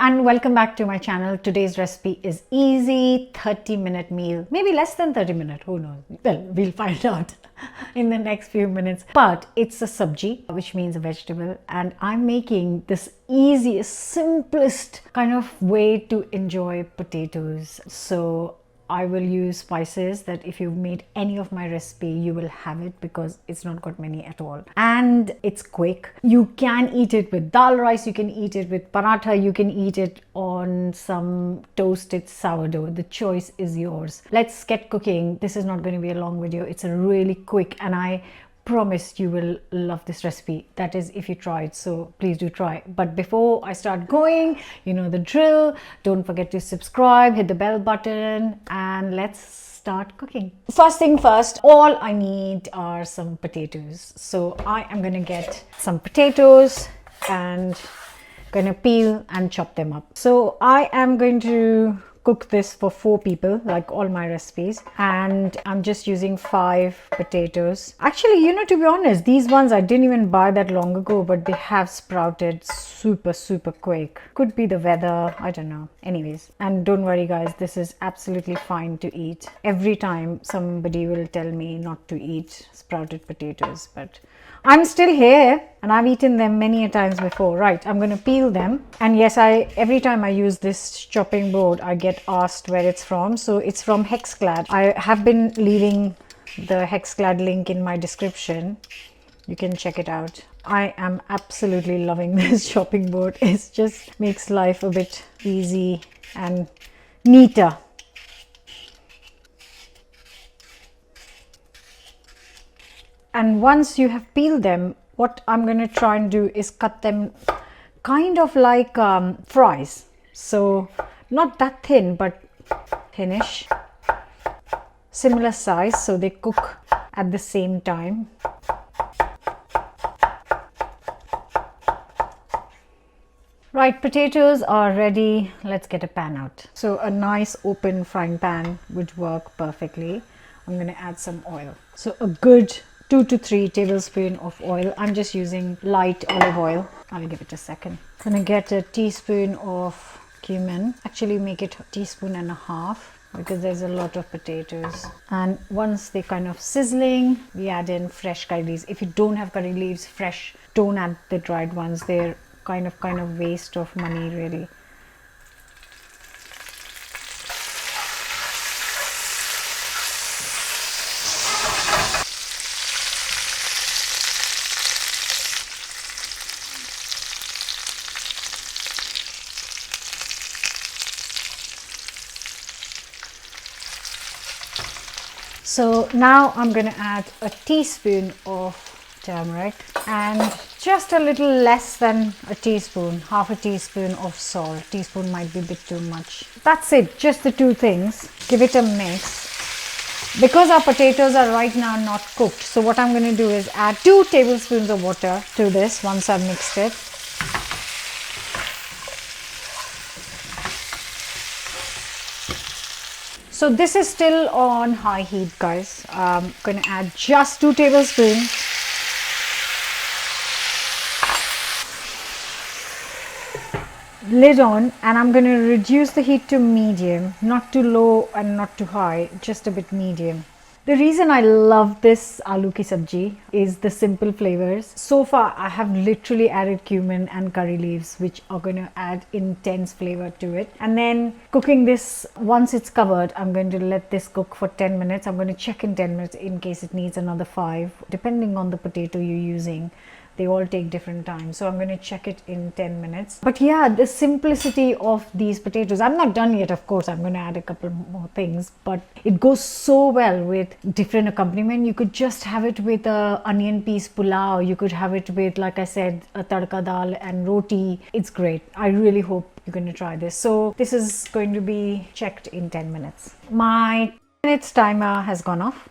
and welcome back to my channel. Today's recipe is easy 30-minute meal, maybe less than 30 minutes, who knows? Well, we'll find out in the next few minutes. But it's a sabji, which means a vegetable, and I'm making this easiest, simplest kind of way to enjoy potatoes. So I will use spices that if you've made any of my recipe, you will have it because it's not got many at all. And it's quick. You can eat it with dal rice, you can eat it with paratha, you can eat it on some toasted sourdough. The choice is yours. Let's get cooking. This is not going to be a long video. It's a really quick, and I promise you will love this recipe. That is if you try it, so please do try. But before I start going, you know the drill. Don't forget to subscribe, hit the bell button, and let's start cooking. First thing first, all I need are some potatoes. So I am gonna get some potatoes and gonna peel and chop them up. So I am going to cook this for 4 people, like all my recipes, and I'm just using 5 potatoes. Actually, you know, to be honest, these ones I didn't even buy that long ago, but they have sprouted super quick. Could be the weather, I don't know. Anyways, and don't worry guys, this is absolutely fine to eat. Every time somebody will tell me not to eat sprouted potatoes, but I'm still here and I've eaten them many a times before. Right, I'm going to peel them. And yes, every time I use this chopping board, I get asked where it's from. So it's from Hexclad. I have been leaving the Hexclad link in my description. You can check it out. I am absolutely loving this chopping board. It just makes life a bit easy and neater. And once you have peeled them, what I'm going to try and do is cut them kind of like fries. So not that thin, but thinnish. Similar size, so they cook at the same time. Right, potatoes are ready. Let's get a pan out. So a nice open frying pan would work perfectly. I'm going to add some oil. So a good 2 to 3 tablespoons of oil. I'm just using light olive oil. I'll give it a second. I'm gonna get a teaspoon of cumin. Actually make it 1.5 teaspoons because there's a lot of potatoes. And once they kind of sizzling, we add in fresh curry leaves. If you don't have curry leaves fresh, don't add the dried ones. They're kind of waste of money really. So now I'm going to add a teaspoon of turmeric and just a little less than a teaspoon, half a teaspoon of salt. Teaspoon might be a bit too much. That's it, just the 2 things. Give it a mix. Because our potatoes are right now not cooked, so what I'm going to do is add 2 tablespoons of water to this once I've mixed it. So this is still on high heat, guys. I'm going to add just 2 tablespoons. Lid on, and I'm going to reduce the heat to medium, not too low and not too high, just a bit medium. The reason I love this aloo ki sabji is the simple flavors. So far, I have literally added cumin and curry leaves, which are going to add intense flavor to it. And then cooking this, once it's covered, I'm going to let this cook for 10 minutes. I'm going to check in 10 minutes in case it needs another 5, depending on the potato you're using. They all take different times, so I'm going to check it in 10 minutes. But yeah, the simplicity of these potatoes, I'm not done yet, of course. I'm going to add a couple more things, but it goes so well with different accompaniment. You could just have it with a onion piece pulao. You could have it with, like I said, a tadka dal and roti. It's great. I really hope you're going to try this. So this is going to be checked in 10 minutes. My 10 minutes timer has gone off.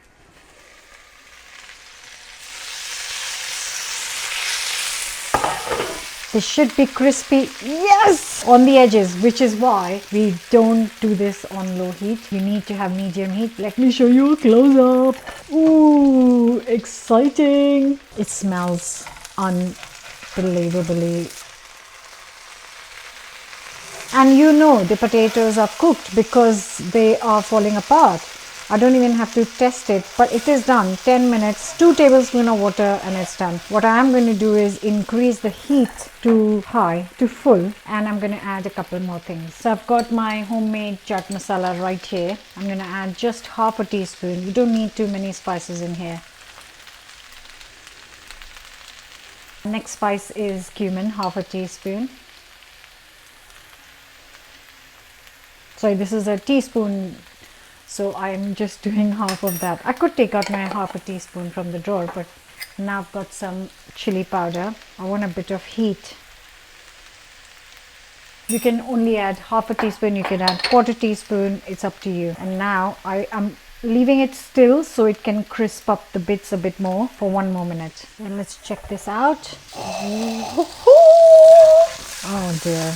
This should be crispy, yes, on the edges, which is why we don't do this on low heat. You need to have medium heat. Let me show you a close up. Ooh, exciting. It smells unbelievably And you know the potatoes are cooked because they are falling apart. I don't even have to test it, but it is done. 10 minutes, 2 tablespoons of water, and it's done. What I am going to do is increase the heat to high, to full, and I'm going to add a couple more things. So I've got my homemade chaat masala right here. I'm going to add just half a teaspoon. You don't need too many spices in here. Next spice is cumin, half a teaspoon. Sorry, this is a teaspoon, so I'm just doing half of that. I could take out my half a teaspoon from the drawer, but now I've got some chili powder. I want a bit of heat. You can only add half a teaspoon, you can add quarter teaspoon, it's up to you. And now I am leaving it still so it can crisp up the bits a bit more for 1 more minute. And let's check this out. Oh dear.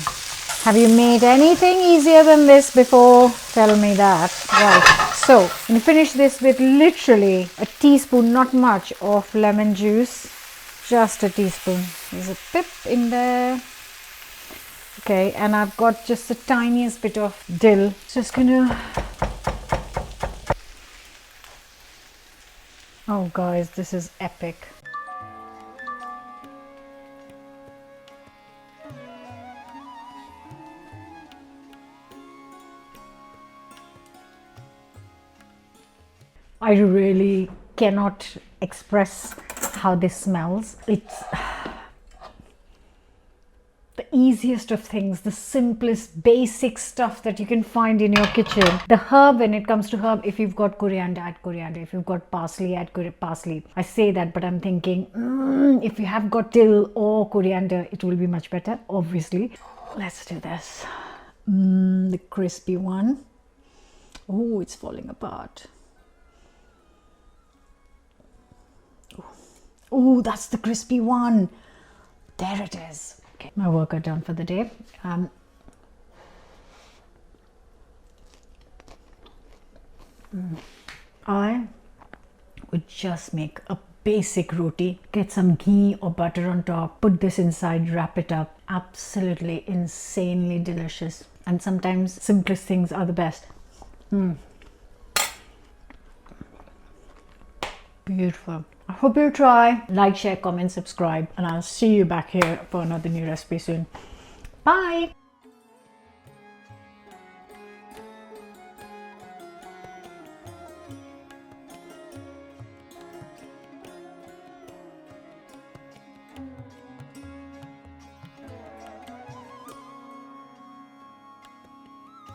Have you made anything easier than this before? Tell me that. Right. So, I'm going to finish this with literally a teaspoon, not much, of lemon juice. Just a teaspoon. There's a pip in there. Okay, and I've got just the tiniest bit of dill. Just gonna... Oh guys, this is epic. I really cannot express how this smells. It's the easiest of things, the simplest, basic stuff that you can find in your kitchen. The herb, when it comes to herb, if you've got coriander, add coriander. If you've got parsley, add parsley. I say that, but I'm thinking, if you have got dill or coriander, it will be much better, obviously. Let's do this. The crispy one. Oh, it's falling apart. Oh, that's the crispy one. There it is. Okay, my workout done for the day. I would just make a basic roti, get some ghee or butter on top, put this inside, wrap it up. Absolutely insanely delicious. And sometimes simplest things are the best. Beautiful. I hope you try. Like, share, comment, subscribe, and I'll see you back here for another new recipe soon. Bye.